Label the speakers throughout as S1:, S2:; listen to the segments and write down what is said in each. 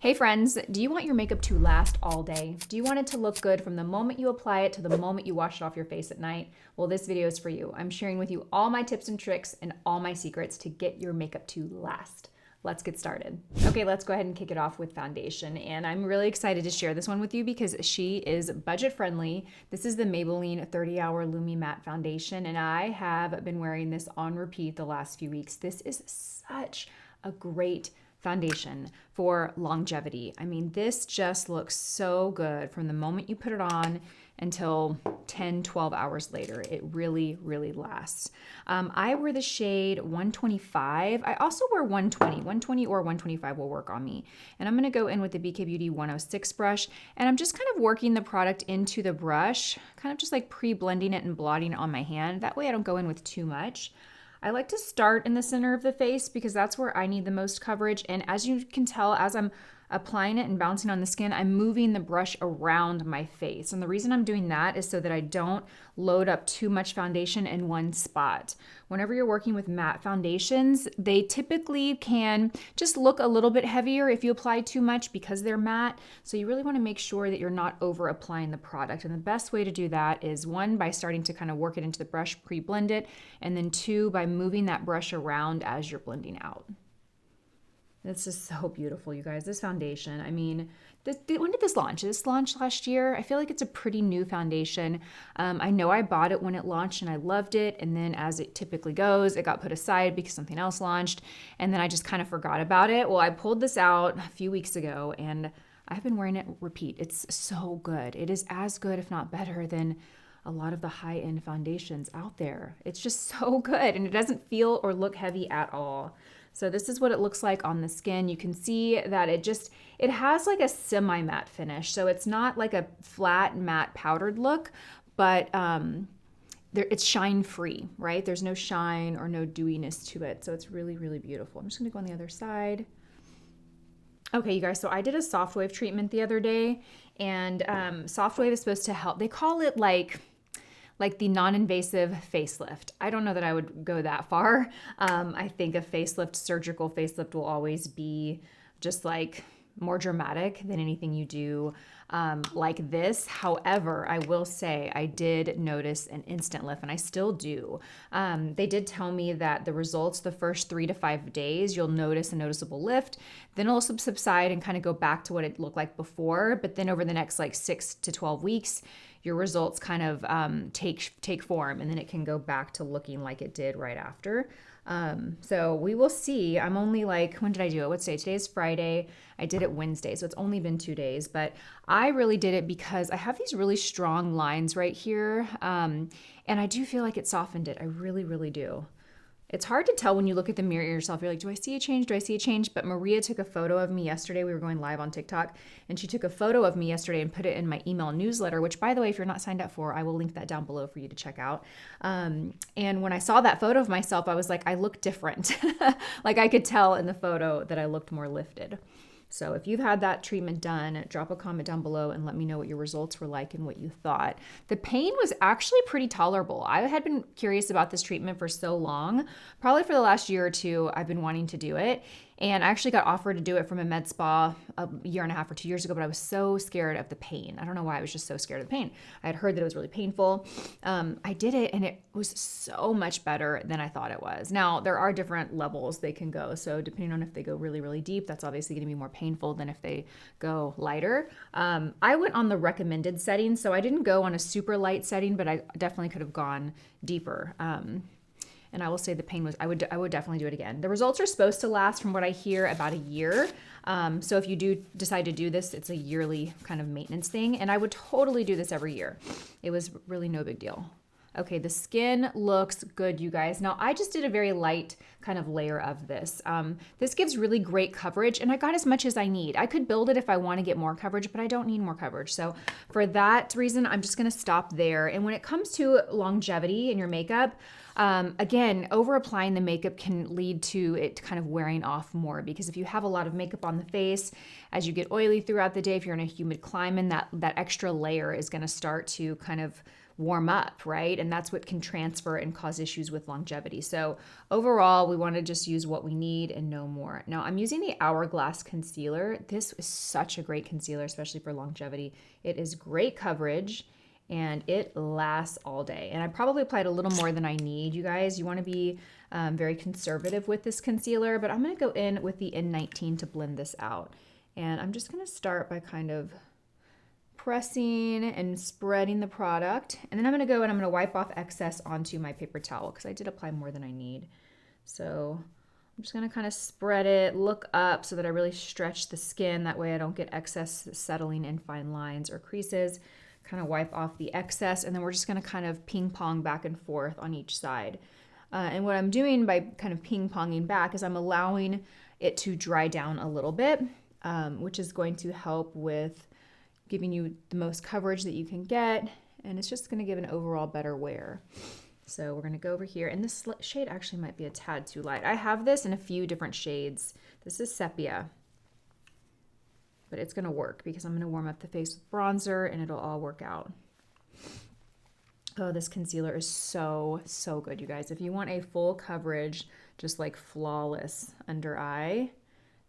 S1: Hey friends, do you want your makeup to last all day? Do you want it to look good from the moment you apply it to the moment you wash it off your face at night? Well, this video is for you. I'm sharing with you all my tips and tricks and all my secrets to get your makeup to last. Let's get started. Okay, let's go ahead and kick it off with foundation. And I'm really excited to share this one with you because she is budget friendly. This is the Maybelline 30 Hour Lumi Matte Foundation, and I have been wearing this on repeat the last few weeks. This is such a great foundation for longevity. I mean, this just looks so good from the moment you put it on until 10, 12 hours later. It really, really lasts. I wear the shade 125. I also wear 120. 120 or 125 will work on me. And I'm gonna go in with the BK Beauty 106 brush, and I'm just kind of working the product into the brush, kind of just like pre-blending it and blotting it on my hand. That way I don't go in with too much. I like to start in the center of the face because that's where I need the most coverage. And as you can tell, as I'm applying it and bouncing on the skin, I'm moving the brush around my face. And the reason I'm doing that is so that I don't load up too much foundation in one spot. Whenever you're working with matte foundations, they typically can just look a little bit heavier if you apply too much because they're matte. So you really want to make sure that you're not over applying the product. And the best way to do that is one, by starting to kind of work it into the brush, pre-blend it, and then two, by moving that brush around as you're blending out. It's just so beautiful, you guys. This foundation, I mean, when did this launch? This launched last year. I feel like it's a pretty new foundation. I know I bought it when it launched and I loved it. And then as it typically goes, it got put aside because something else launched. And then I just kind of forgot about it. Well, I pulled this out a few weeks ago and I've been wearing it repeat. It's so good. It is as good, if not better, than a lot of the high-end foundations out there. It's just so good and it doesn't feel or look heavy at all. So this is what it looks like on the skin. You can see that it has like a semi-matte finish. So it's not like a flat matte powdered look, but it's shine free, right? There's no shine or no dewiness to it. So it's really, really beautiful. I'm just gonna go on the other side. Okay, you guys, so I did a Softwave treatment the other day, and Softwave is supposed to help. They call it like the non-invasive facelift. I don't know that I would go that far. I think a facelift, surgical facelift, will always be just like more dramatic than anything you do like this. However, I will say I did notice an instant lift, and I still do. They did tell me that the results, the first 3 to 5 days, you'll notice a noticeable lift. Then it'll subside and kind of go back to what it looked like before. But then over the next like 6 to 12 weeks, your results kind of take form, and then it can go back to looking like it did right after. So we will see. I'm only like, when did I do it? What's today? Today is Friday. I did it Wednesday, so it's only been 2 days, but I really did it because I have these really strong lines right here. And I do feel like it softened it. I really, really do. It's hard to tell when you look at the mirror yourself. You're like, do I see a change? Do I see a change? But Maria took a photo of me yesterday. We were going live on TikTok, and she took a photo of me yesterday and put it in my email newsletter, which, by the way, if you're not signed up for, I will link that down below for you to check out. And when I saw that photo of myself, I was like, I look different. Like I could tell in the photo that I looked more lifted. So if you've had that treatment done, drop a comment down below and let me know what your results were like and what you thought. The pain was actually pretty tolerable. I had been curious about this treatment for so long. Probably for the last year or two, I've been wanting to do it. And I actually got offered to do it from a med spa a year and a half or 2 years ago, but I was so scared of the pain. I don't know why, I was just so scared of the pain. I had heard that it was really painful. I did it and it was so much better than I thought it was. Now, there are different levels they can go. So depending on if they go really, really deep, that's obviously gonna be more painful than if they go lighter. I went on the recommended setting, so I didn't go on a super light setting, but I definitely could have gone deeper. And I will say the pain was, I would definitely do it again. The results are supposed to last, from what I hear, about a year. So if you do decide to do this, it's a yearly kind of maintenance thing. And I would totally do this every year. It was really no big deal. Okay, the skin looks good, you guys. Now, I just did a very light kind of layer of this. This gives really great coverage, and I got as much as I need. I could build it if I want to get more coverage, but I don't need more coverage. So for that reason, I'm just gonna stop there. And when it comes to longevity in your makeup, again, over applying the makeup can lead to it kind of wearing off more, because if you have a lot of makeup on the face, as you get oily throughout the day, if you're in a humid climate, that extra layer is gonna start to kind of warm up, right? And that's what can transfer and cause issues with longevity. So overall, we want to just use what we need and no more. Now I'm using the Hourglass concealer. This is such a great concealer, especially for longevity. It is great coverage and it lasts all day. And I probably applied a little more than I need, you guys. You want to be very conservative with this concealer, but I'm going to go in with the N19 to blend this out. And I'm just going to start by kind of pressing and spreading the product. And then I'm going to go and I'm going to wipe off excess onto my paper towel because I did apply more than I need. So I'm just going to kind of spread it, look up so that I really stretch the skin. That way I don't get excess settling in fine lines or creases. Kind of wipe off the excess, and then we're just going to kind of ping pong back and forth on each side. And what I'm doing by kind of ping ponging back is I'm allowing it to dry down a little bit, which is going to help with giving you the most coverage that you can get, and it's just going to give an overall better wear. So we're going to go over here, and this shade actually might be a tad too light. I have this in a few different shades. This is Sepia, but it's going to work because I'm going to warm up the face with bronzer and it'll all work out. Oh, this concealer is so, so good, you guys. If you want a full coverage, just like flawless under eye,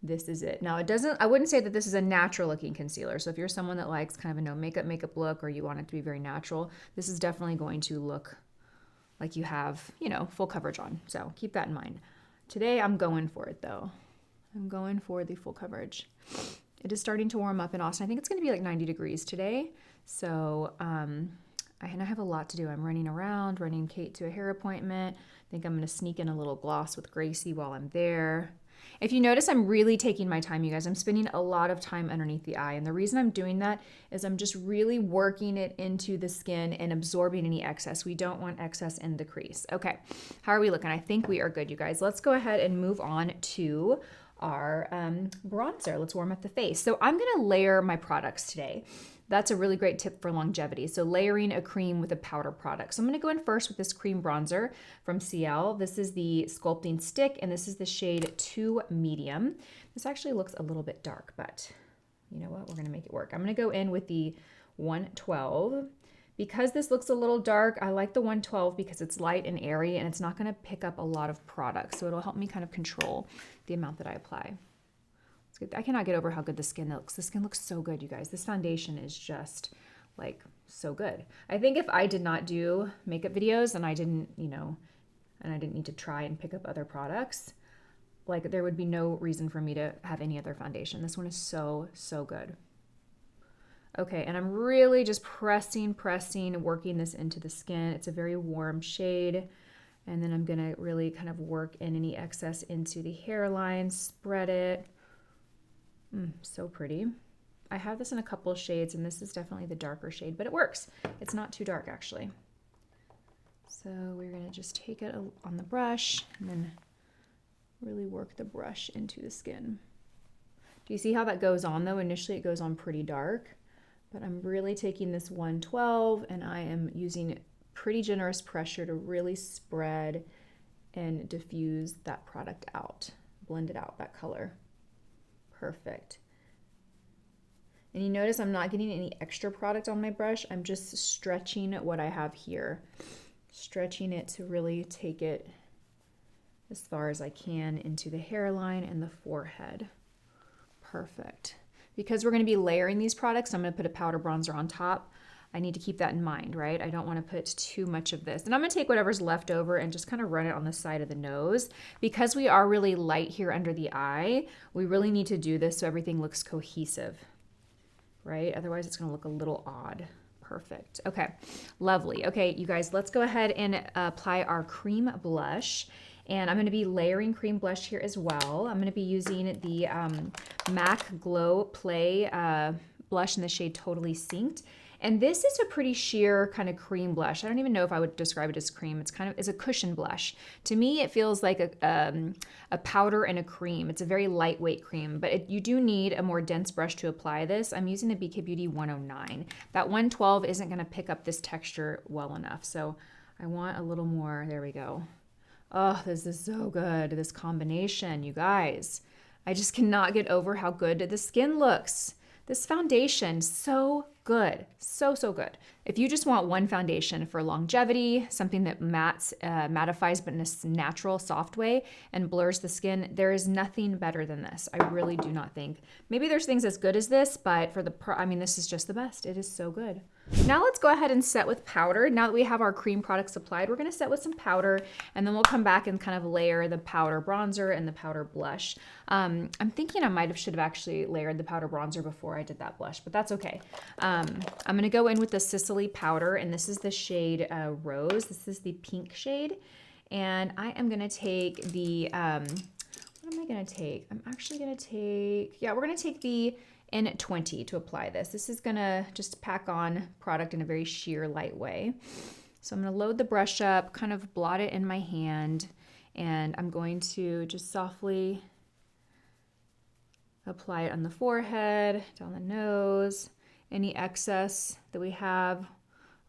S1: this is it. Now I wouldn't say that this is a natural looking concealer. So if you're someone that likes kind of a no makeup look, or you want it to be very natural, this is definitely going to look like you have, you know, full coverage on. So keep that in mind. Today I'm going for it though. I'm going for the full coverage. It is starting to warm up in Austin. I think it's going to be like 90 degrees today. So, and I have a lot to do. I'm running around, running Kate to a hair appointment. I think I'm going to sneak in a little gloss with Gracie while I'm there. If you notice, I'm really taking my time, you guys. I'm spending a lot of time underneath the eye. And the reason I'm doing that is I'm just really working it into the skin and absorbing any excess. We don't want excess in the crease. Okay, how are we looking? I think we are good, you guys. Let's go ahead and move on to our bronzer. Let's warm up the face. So I'm gonna layer my products today. That's a really great tip for longevity. So layering a cream with a powder product. So I'm gonna go in first with this cream bronzer from CIELE. This is the Sculpting Stick, and this is the shade 2 Medium. This actually looks a little bit dark, but you know what? We're gonna make it work. I'm gonna go in with the 112. Because this looks a little dark, I like the 112 because it's light and airy and it's not going to pick up a lot of product. So it'll help me kind of control the amount that I apply. It's good. I cannot get over how good the skin looks. The skin looks so good, you guys. This foundation is just like so good. I think if I did not do makeup videos and I didn't, you know, and I didn't need to try and pick up other products, like there would be no reason for me to have any other foundation. This one is so, so good. Okay, and I'm really just pressing, working this into the skin. It's a very warm shade. And then I'm gonna really kind of work in any excess into the hairline, spread it. So pretty. I have this in a couple of shades, and this is definitely the darker shade, but it works. It's not too dark, actually. So we're gonna just take it on the brush and then really work the brush into the skin. Do you see how that goes on, though? Initially, it goes on pretty dark. But I'm really taking this 112 and I am using pretty generous pressure to really spread and diffuse that product out, blend it out, that color. Perfect. And you notice I'm not getting any extra product on my brush. I'm just stretching what I have here, stretching it to really take it as far as I can into the hairline and the forehead. Perfect. Because we're going to be layering these products, I'm going to put a powder bronzer on top. I need to keep that in mind, right? I don't want to put too much of this. And I'm going to take whatever's left over and just kind of run it on the side of the nose. Because we are really light here under the eye, we really need to do this so everything looks cohesive, right? Otherwise, it's going to look a little odd. Perfect. Okay, lovely. Okay, you guys, let's go ahead and apply our cream blush. And I'm going to be layering cream blush here as well. I'm going to be using the MAC Glow Play blush in the shade Totally Synced. And this is a pretty sheer kind of cream blush. I don't even know if I would describe it as cream. It's a cushion blush. To me, it feels like a powder and a cream. It's a very lightweight cream, but you do need a more dense brush to apply this. I'm using the BK Beauty 109. That 112 isn't going to pick up this texture well enough. So I want a little more. There we go. Oh, this is so good, this combination, you guys. I just cannot get over how good the skin looks. This foundation, so good. So, so good. If you just want one foundation for longevity, something that mattifies but in a natural, soft way and blurs the skin, there is nothing better than this. I really do not think. Maybe there's things as good as this, but for the, I mean, this is just the best. It is so good. Now let's go ahead and set with powder. Now that we have our cream products applied, we're gonna set with some powder, and then we'll come back and kind of layer the powder bronzer and the powder blush. I'm thinking I should have actually layered the powder bronzer before I did that blush, but that's okay. I'm gonna go in with the Sicily powder, and this is the shade Rose. This is the pink shade, and I am gonna take the, what am I gonna take? I'm actually gonna take, yeah, we're gonna take the N20 to apply this. This is gonna just pack on product in a very sheer, light way. So I'm gonna load the brush up, kind of blot it in my hand, and I'm going to just softly apply it on the forehead, down the nose. Any excess that we have,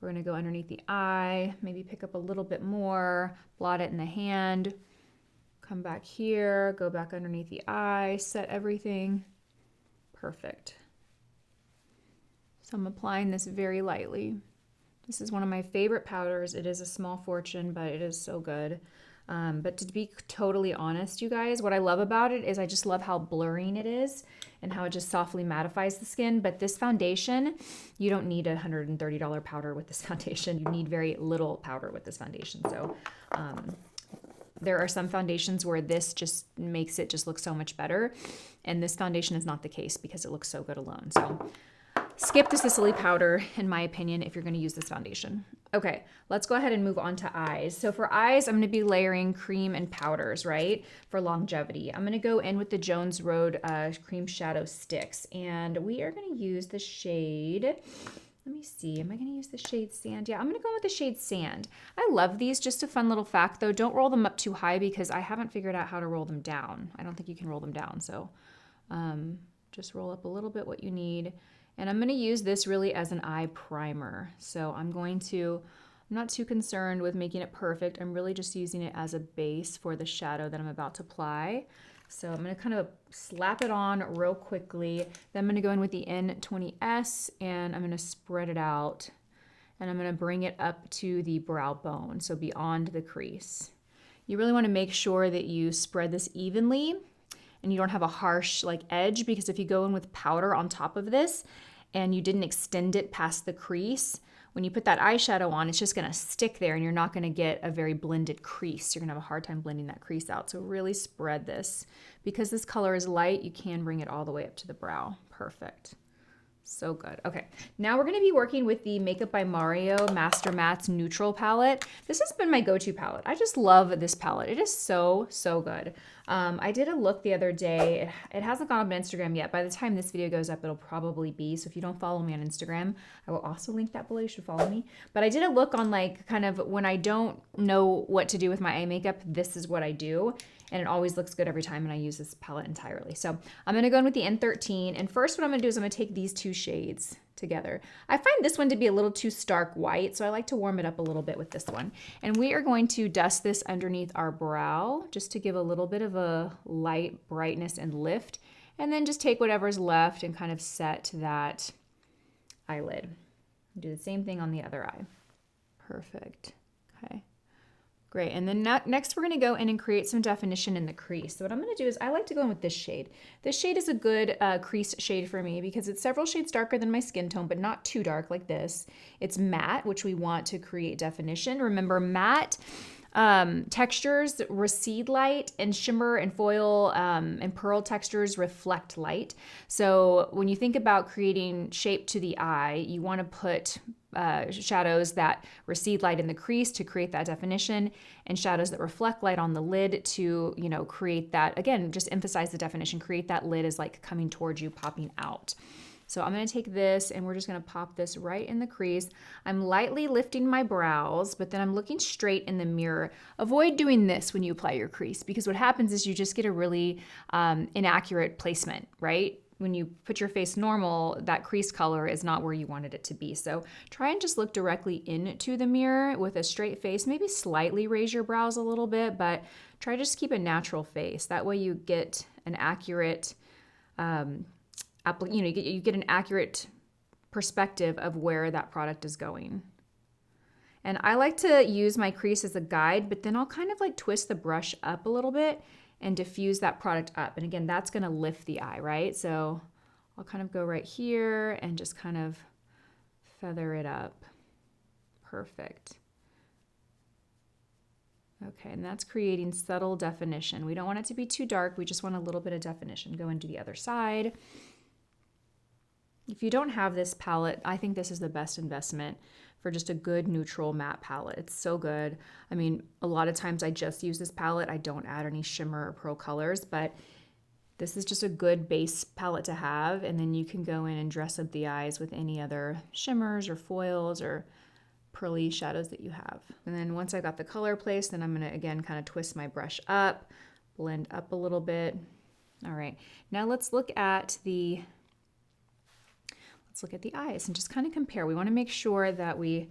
S1: we're gonna go underneath the eye, maybe pick up a little bit more, blot it in the hand, come back here, go back underneath the eye, set everything. Perfect. So I'm applying this very lightly. This is one of my favorite powders. It is a small fortune, but it is so good. But to be totally honest, you guys, what I love about it is I just love how blurring it is and how it just softly mattifies the skin. But this foundation, you don't need a $130 powder with this foundation. You need very little powder with this foundation. So there are some foundations where this just makes it just look so much better. And this foundation is not the case because it looks so good alone. So skip the Sicily powder, in my opinion, if you're gonna use this foundation. Okay, let's go ahead and move on to eyes. So for eyes, I'm gonna be layering cream and powders, right? For longevity. I'm gonna go in with the Jones Road Cream Shadow Sticks. And we are gonna use the shade, let me see, am I gonna use the shade Sand? Yeah, I'm gonna go with the shade Sand. I love these, just a fun little fact though. Don't roll them up too high because I haven't figured out how to roll them down. I don't think you can roll them down, so just roll up a little bit what you need. And I'm gonna use this really as an eye primer. So I'm not too concerned with making it perfect. I'm really just using it as a base for the shadow that I'm about to apply. So I'm gonna kind of slap it on real quickly. Then I'm gonna go in with the N20S and I'm gonna spread it out. And I'm gonna bring it up to the brow bone, so beyond the crease. You really wanna make sure that you spread this evenly and you don't have a harsh like edge, because if you go in with powder on top of this and you didn't extend it past the crease, when you put that eyeshadow on, it's just gonna stick there and you're not gonna get a very blended crease. You're gonna have a hard time blending that crease out. So really spread this. Because this color is light, you can bring it all the way up to the brow. Perfect. So good. Okay, now we're gonna be working with the Makeup by Mario Master Mattes Neutral Palette. This has been my go-to palette. I just love this palette. It is so, so good. I did a look the other day. It hasn't gone up on Instagram yet. By the time this video goes up, it'll probably be. So if you don't follow me on Instagram, I will also link that below. You should follow me. But I did a look on like kind of when I don't know what to do with my eye makeup, this is what I do. And it always looks good every time, and I use this palette entirely. So I'm gonna go in with the N13, and first what I'm gonna do is I'm gonna take these two shades together. I find this one to be a little too stark white, so I like to warm it up a little bit with this one. And we are going to dust this underneath our brow, just to give a little bit of a light brightness and lift, and then just take whatever's left and kind of set that eyelid. Do the same thing on the other eye. Perfect, okay. Great, and then next we're gonna go in and create some definition in the crease. So what I'm gonna do is I like to go in with this shade. This shade is a good crease shade for me because it's several shades darker than my skin tone, but not too dark like this. It's matte, which we want to create definition. Remember, matte textures recede light, and shimmer and foil and pearl textures reflect light. So when you think about creating shape to the eye, you wanna put shadows that recede light in the crease to create that definition, and shadows that reflect light on the lid to, you know, create that, again, just emphasize the definition, create that lid as like coming towards you, popping out. So I'm gonna take this and we're just gonna pop this right in the crease. I'm lightly lifting my brows, but then I'm looking straight in the mirror. Avoid doing this when you apply your crease, because what happens is you just get a really inaccurate placement, right? When you put your face normal, that crease color is not where you wanted it to be. So try and just look directly into the mirror with a straight face. Maybe slightly raise your brows a little bit, but try just keep a natural face. That way you get an accurate you get an accurate perspective of where that product is going. And I like to use my crease as a guide, but then I'll kind of like twist the brush up a little bit and diffuse that product up. And again, that's gonna lift the eye, right? So I'll kind of go right here and just kind of feather it up. Perfect. Okay, and that's creating subtle definition. We don't want it to be too dark. We just want a little bit of definition. Go into the other side. If you don't have this palette, I think this is the best investment for just a good neutral matte palette. It's so good. I mean, a lot of times I just use this palette. I don't add any shimmer or pro colors, but this is just a good base palette to have. And then you can go in and dress up the eyes with any other shimmers or foils or pearly shadows that you have. And then once I got the color placed, then I'm gonna, again, kind of twist my brush up, blend up a little bit. All right, now let's look at the eyes and just kind of compare. We want to make sure that we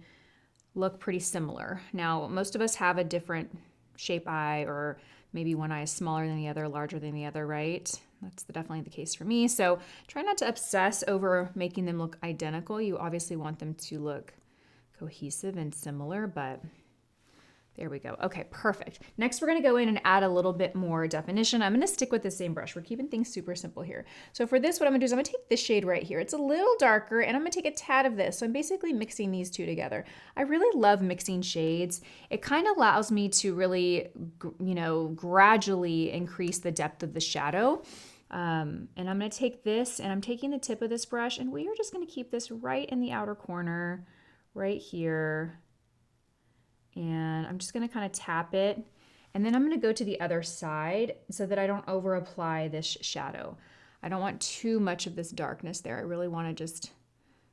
S1: look pretty similar. Now, most of us have a different shape eye, or maybe one eye is smaller than the other, larger than the other, right? That's definitely the case for me. So try not to obsess over making them look identical. You obviously want them to look cohesive and similar, but there we go. Okay, perfect. Next, we're gonna go in and add a little bit more definition. I'm gonna stick with the same brush. We're keeping things super simple here. So for this, what I'm gonna do is I'm gonna take this shade right here. It's a little darker, and I'm gonna take a tad of this. So I'm basically mixing these two together. I really love mixing shades. It kind of allows me to really, gradually increase the depth of the shadow. And I'm gonna take this, and I'm taking the tip of this brush, and we are just gonna keep this right in the outer corner, right here. And I'm just gonna kind of tap it. And then I'm gonna go to the other side so that I don't over apply this shadow. I don't want too much of this darkness there. I really wanna just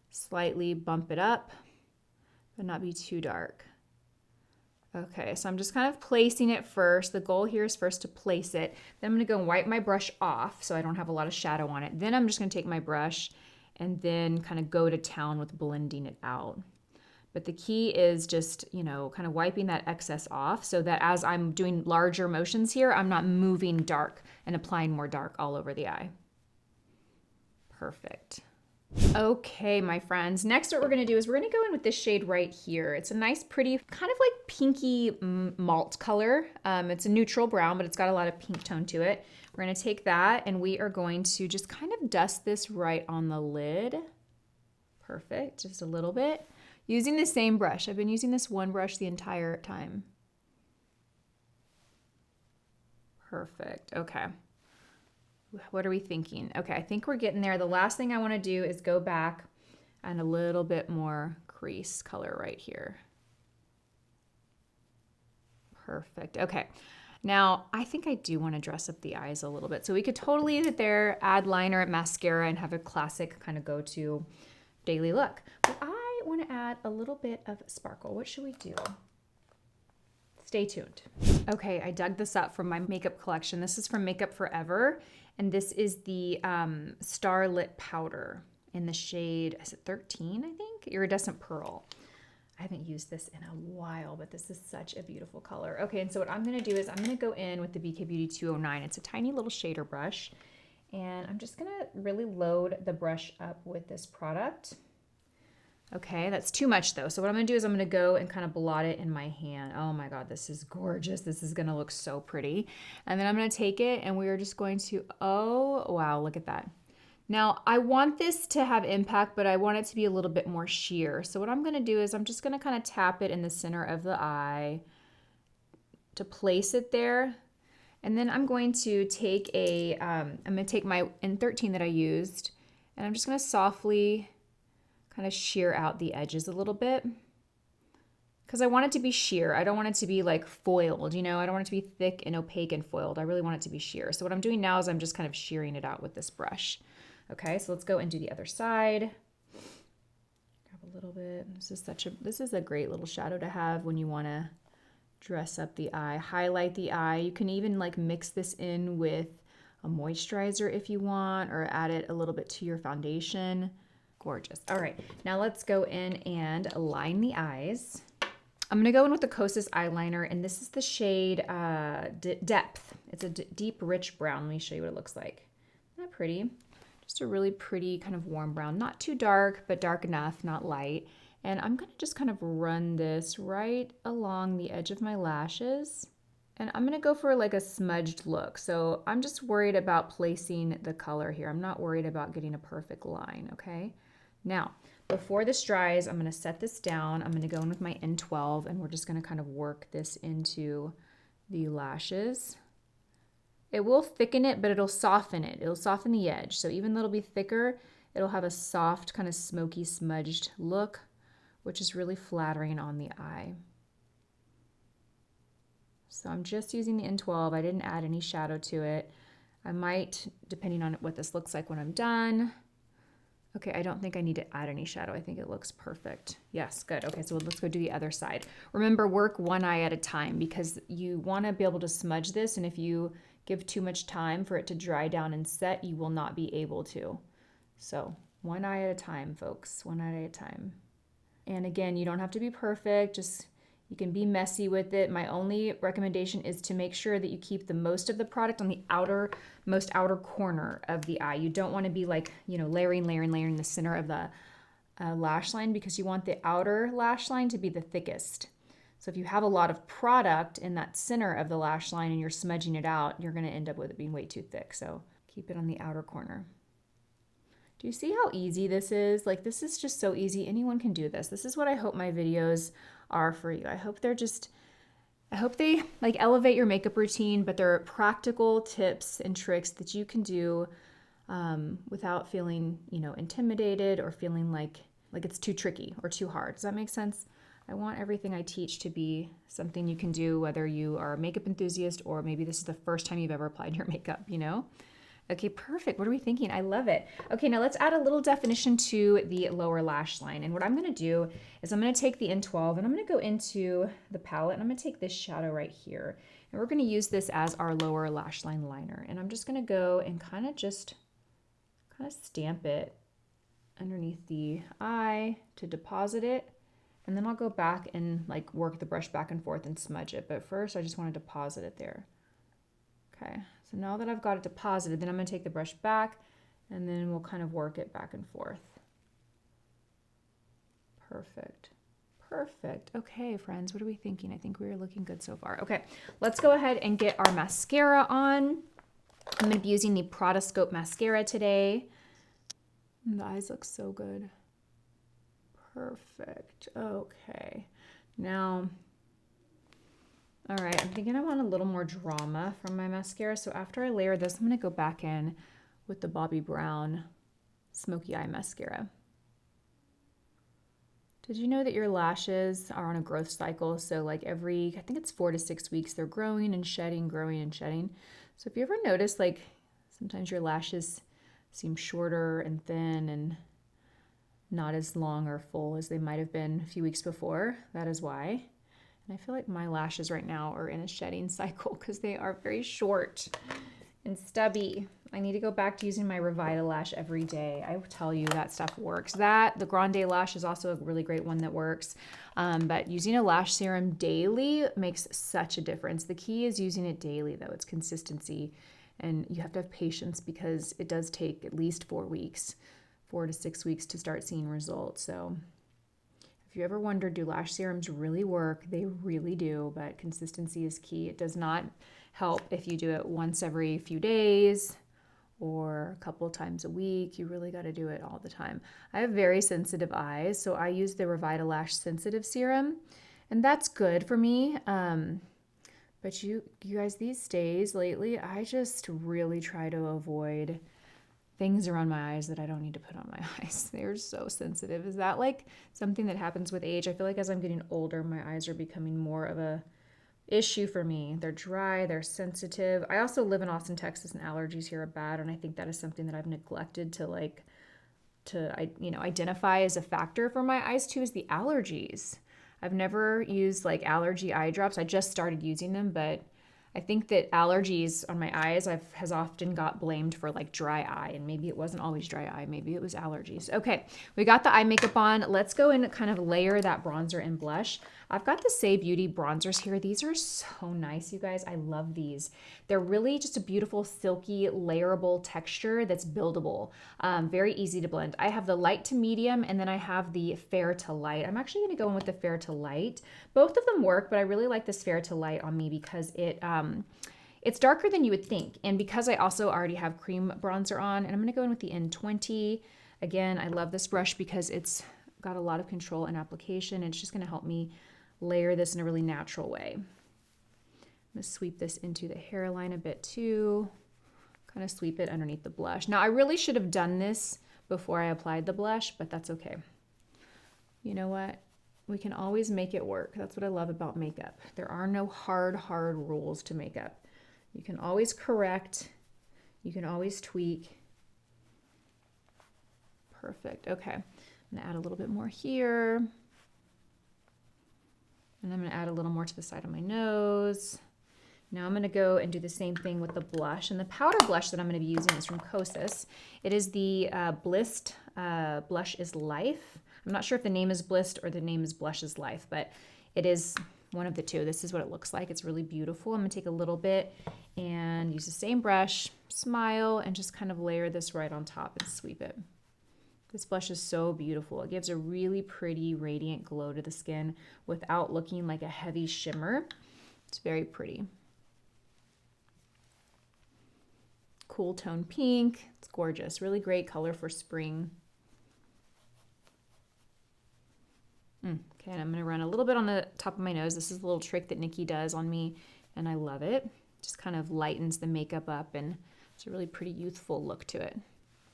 S1: slightly bump it up, but not be too dark. Okay, so I'm just kind of placing it first. The goal here is first to place it. Then I'm gonna go and wipe my brush off so I don't have a lot of shadow on it. Then I'm just gonna take my brush and then kind of go to town with blending it out. But the key is just, kind of wiping that excess off so that as I'm doing larger motions here, I'm not moving dark and applying more dark all over the eye. Perfect. Okay, my friends, next what we're gonna do is we're gonna go in with this shade right here. It's a nice, pretty, kind of like pinky malt color. It's a neutral brown, but it's got a lot of pink tone to it. We're gonna take that and we are going to just kind of dust this right on the lid. Perfect, just a little bit. Using the same brush. I've been using this one brush the entire time. Perfect, okay. What are we thinking? Okay, I think we're getting there. The last thing I wanna do is go back and a little bit more crease color right here. Perfect, okay. Now, I think I do wanna dress up the eyes a little bit. So we could totally leave it there, add liner, mascara, and have a classic kind of go-to daily look. But I want to add a little bit of sparkle. What should we do? Stay tuned. Okay, I dug this up from my makeup collection. This is from Makeup Forever, and this is the Starlit Powder in the shade, is it 13, I think? Iridescent Pearl. I haven't used this in a while, but this is such a beautiful color. Okay, and so what I'm gonna do is I'm gonna go in with the BK Beauty 209. It's a tiny little shader brush, and I'm just gonna really load the brush up with this product. Okay, that's too much though. So what I'm gonna do is I'm gonna go and kind of blot it in my hand. Oh my God, this is gorgeous. This is gonna look so pretty. And then I'm gonna take it and we are just going to, oh wow, look at that. Now I want this to have impact, but I want it to be a little bit more sheer. So what I'm gonna do is I'm just gonna kind of tap it in the center of the eye to place it there. And then I'm going to take I'm gonna take my N13 that I used, and I'm just gonna softly kind of shear out the edges a little bit because I want it to be sheer. I don't want it to be like foiled, I don't want it to be thick and opaque and foiled. I really want it to be sheer. So what I'm doing now is I'm just kind of shearing it out with this brush. Okay, so let's go and do the other side. Grab a little bit. This is a great little shadow to have when you want to dress up the eye, highlight the eye. You can even like mix this in with a moisturizer if you want, or add it a little bit to your foundation. Gorgeous. All right, now let's go in and line the eyes. I'm gonna go in with the KOSAS eyeliner, and this is the shade Depth. It's a deep, rich brown. Let me show you what it looks like. Isn't that pretty? Just a really pretty kind of warm brown, not too dark, but dark enough, not light. And I'm gonna just kind of run this right along the edge of my lashes. And I'm gonna go for like a smudged look. So I'm just worried about placing the color here. I'm not worried about getting a perfect line, okay? Now, before this dries, I'm gonna set this down. I'm gonna go in with my N12 and we're just gonna kind of work this into the lashes. It will thicken it, but it'll soften it. It'll soften the edge. So even though it'll be thicker, it'll have a soft kind of smoky smudged look, which is really flattering on the eye. So I'm just using the N12. I didn't add any shadow to it. I might, depending on what this looks like when I'm done. Okay, I don't think I need to add any shadow. I think it looks perfect. Yes, good. Okay, so let's go do the other side. Remember, work one eye at a time because you want to be able to smudge this, and if you give too much time for it to dry down and set, you will not be able to. So one eye at a time, folks, one eye at a time. And again, you don't have to be perfect, just you can be messy with it. My only recommendation is to make sure that you keep the most of the product on the most outer corner of the eye. You don't want to be like, you know, layering the center of the lash line because you want the outer lash line to be the thickest. So if you have a lot of product in that center of the lash line and you're smudging it out, you're going to end up with it being way too thick. So keep it on the outer corner. Do you see how easy this is? Like, this is just so easy. Anyone can do this. This is what I hope my videos are for you. I hope they like elevate your makeup routine, but they're practical tips and tricks that you can do without feeling, you know, intimidated or feeling like it's too tricky or too hard. Does that make sense? I want everything I teach to be something you can do, whether you are a makeup enthusiast or maybe this is the first time you've ever applied your makeup, you know? Okay, perfect. What are we thinking? I love it. Okay, now let's add a little definition to the lower lash line. And what I'm gonna do is I'm gonna take the N12 and I'm gonna go into the palette and I'm gonna take this shadow right here. And we're gonna use this as our lower lash line liner. And I'm just gonna go and kind of stamp it underneath the eye to deposit it. And then I'll go back and like work the brush back and forth and smudge it. But first I just want to deposit it there. Okay, so now that I've got it deposited, then I'm going to take the brush back and then we'll kind of work it back and forth. Perfect. Perfect. Okay, friends, what are we thinking? I think we're looking good so far. Okay, let's go ahead and get our mascara on. I'm going to be using the Prada Scope mascara today. And the eyes look so good. Perfect. Okay. Now, all right, I'm thinking I want a little more drama from my mascara. So after I layer this, I'm going to go back in with the Bobbi Brown Smoky Eye Mascara. Did you know that your lashes are on a growth cycle? So like every, I think it's 4 to 6 weeks, they're growing and shedding, growing and shedding. So if you ever notice, like sometimes your lashes seem shorter and thin and not as long or full as they might have been a few weeks before, that is why. And I feel like my lashes right now are in a shedding cycle because they are very short and stubby. I need to go back to using my Revitalash every day. I will tell you that stuff works. The Grande Lash is also a really great one that works. But using a lash serum daily makes such a difference. The key is using it daily though. It's consistency and you have to have patience because it does take at least 4 weeks. 4 to 6 weeks to start seeing results. So if you ever wonder, do lash serums really work? They really do, but consistency is key. It does not help if you do it once every few days or a couple of times a week. You really got to do it all the time. I have very sensitive eyes, so I use the Revitalash Sensitive Serum, and that's good for me. But you guys, these days lately, I just really try to avoid things around my eyes that I don't need to put on my eyes. They're so sensitive. Is that like something that happens with age? I feel like as I'm getting older, my eyes are becoming more of a issue for me. They're dry, they're sensitive. I also live in Austin, Texas, and allergies here are bad, and I think that is something that I've neglected to identify as a factor for my eyes too, is the allergies. I've never used like allergy eye drops. I just started using them, but I think that allergies on my eyes has often got blamed for like dry eye, and maybe it wasn't always dry eye, maybe it was allergies. Okay, we got the eye makeup on. Let's go and kind of layer that bronzer and blush. I've got the Say Beauty bronzers here. These are so nice, you guys. I love these. They're really just a beautiful, silky, layerable texture that's buildable. Very easy to blend. I have the light to medium, and then I have the fair to light. I'm actually gonna go in with the fair to light. Both of them work, but I really like this fair to light on me because it's darker than you would think. And because I also already have cream bronzer on, and I'm gonna go in with the N20. Again, I love this brush because it's got a lot of control and application, and it's just gonna help me layer this in a really natural way. I'm gonna sweep this into the hairline a bit too, kind of sweep it underneath the blush. Now, I really should have done this before I applied the blush, but that's okay. You know what? We can always make it work. That's what I love about makeup. There are no hard rules to makeup. You can always correct. You can always tweak. Perfect. Okay. I'm gonna add a little bit more here. And I'm gonna add a little more to the side of my nose. Now I'm gonna go and do the same thing with the blush. And the powder blush that I'm gonna be using is from KOSAS. It is the Blissed Blush is Life. I'm not sure if the name is Blissed or the name is Blush is Life, but it is one of the two. This is what it looks like. It's really beautiful. I'm gonna take a little bit and use the same brush, smile, and just kind of layer this right on top and sweep it. This blush is so beautiful. It gives a really pretty, radiant glow to the skin without looking like a heavy shimmer. It's very pretty. Cool tone pink. It's gorgeous. Really great color for spring. Okay, and I'm gonna run a little bit on the top of my nose. This is a little trick that Nikki does on me, and I love it. Just kind of lightens the makeup up, and it's a really pretty youthful look to it.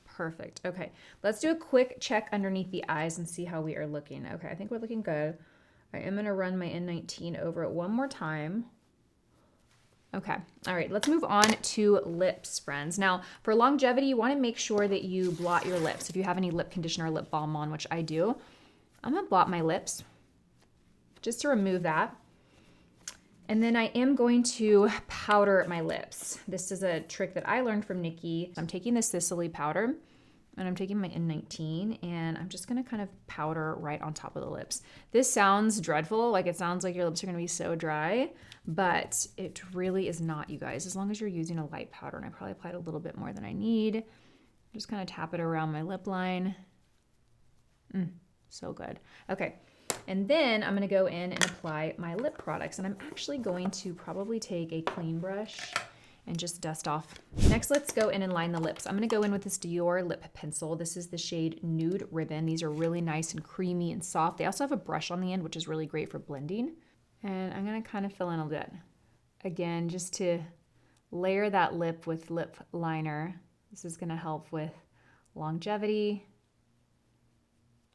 S1: Perfect. Okay, let's do a quick check underneath the eyes and see how we are looking. Okay, I think we're looking good. I am gonna run my N19 over it one more time. Okay, all right, let's move on to lips, friends. Now, for longevity, you wanna make sure that you blot your lips. If you have any lip conditioner or lip balm on, which I do, I'm gonna blot my lips just to remove that. And then I am going to powder my lips. This is a trick that I learned from Nikki. I'm taking the Sicily powder, and I'm taking my N19, and I'm just gonna kind of powder right on top of the lips. This sounds dreadful, like it sounds like your lips are gonna be so dry, but it really is not, you guys, as long as you're using a light powder. And I probably applied a little bit more than I need. Just kind of tap it around my lip line. So good. Okay. And then I'm gonna go in and apply my lip products. And I'm actually going to probably take a clean brush and just dust off. Next, let's go in and line the lips. I'm gonna go in with this Dior lip pencil. This is the shade Nude Ribbon. These are really nice and creamy and soft. They also have a brush on the end, which is really great for blending. And I'm gonna kind of fill in a bit. Again, just to layer that lip with lip liner. This is gonna help with longevity.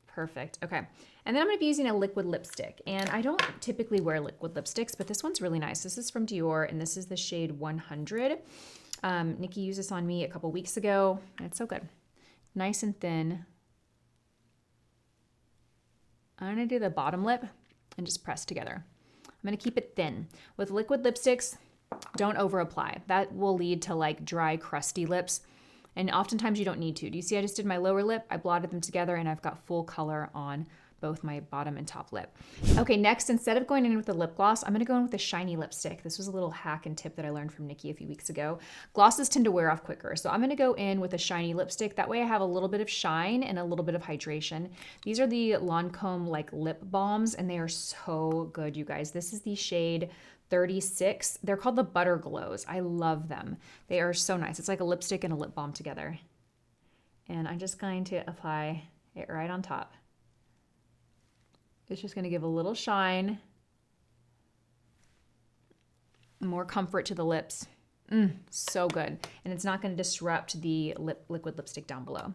S1: Perfect. Okay. And then I'm going to be using a liquid lipstick. And I don't typically wear liquid lipsticks, but this one's really nice. This is from Dior, and this is the shade 100. Nikki used this on me a couple weeks ago, and it's so good. Nice and thin. I'm going to do the bottom lip and just press together. I'm going to keep it thin. With liquid lipsticks, don't over apply. That will lead to like dry, crusty lips. And oftentimes you don't need to. Do you see I just did my lower lip? I blotted them together, and I've got full color on both my bottom and top lip. Okay, next, instead of going in with the lip gloss, I'm gonna go in with a shiny lipstick. This was a little hack and tip that I learned from Nikki a few weeks ago. Glosses tend to wear off quicker, so I'm gonna go in with a shiny lipstick. That way I have a little bit of shine and a little bit of hydration. These are the Lancome like lip balms, and they are so good, you guys. This is the shade 36. They're called the Butter Glows. I love them. They are so nice. It's like a lipstick and a lip balm together. And I'm just going to apply it right on top. It's just going to give a little shine, more comfort to the lips. So good. And it's not going to disrupt the liquid lipstick down below.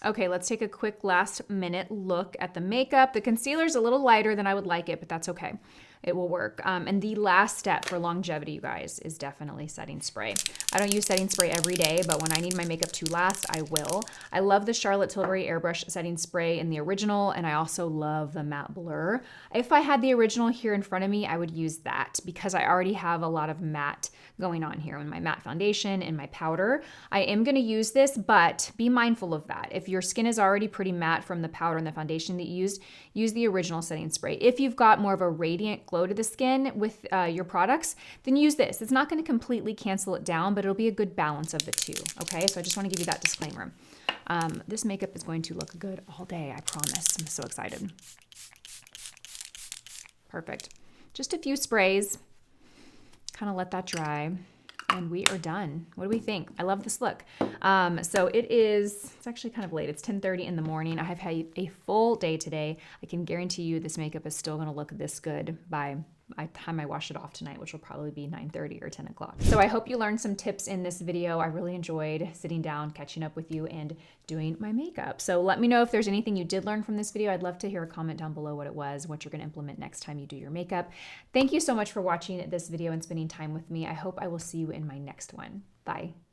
S1: Okay, let's take a quick last minute look at the makeup. The concealer is a little lighter than I would like it, but that's okay. it will work. And the last step for longevity, you guys, is definitely setting spray. I don't use setting spray every day, but when I need my makeup to last, I will. I love the Charlotte Tilbury Airbrush setting spray in the original, and I also love the matte blur. If I had the original here in front of me, I would use that because I already have a lot of matte going on here in my matte foundation and my powder. I am going to use this, but be mindful of that. If your skin is already pretty matte from the powder and the foundation that you used, use the original setting spray. If you've got more of a radiant glow to the skin with your products, then use this. It's not going to completely cancel it down, but it'll be a good balance of the two. Okay, so I just want to give you that disclaimer. This makeup is going to look good all day, I promise. I'm so excited. Perfect. Just a few sprays. Kind of let that dry. And we are done. What do we think? I love this look. So it's actually kind of late. It's 10:30 in the morning. I have had a full day today. I can guarantee you this makeup is still going to look this good by the time I wash it off tonight, which will probably be 9:30 or 10 o'clock. So I hope you learned some tips in this video. I really enjoyed sitting down, catching up with you, and doing my makeup. So let me know if there's anything you did learn from this video. I'd love to hear a comment down below what it was, what you're going to implement next time you do your makeup. Thank you so much for watching this video and spending time with me. I hope I will see you in my next one. Bye.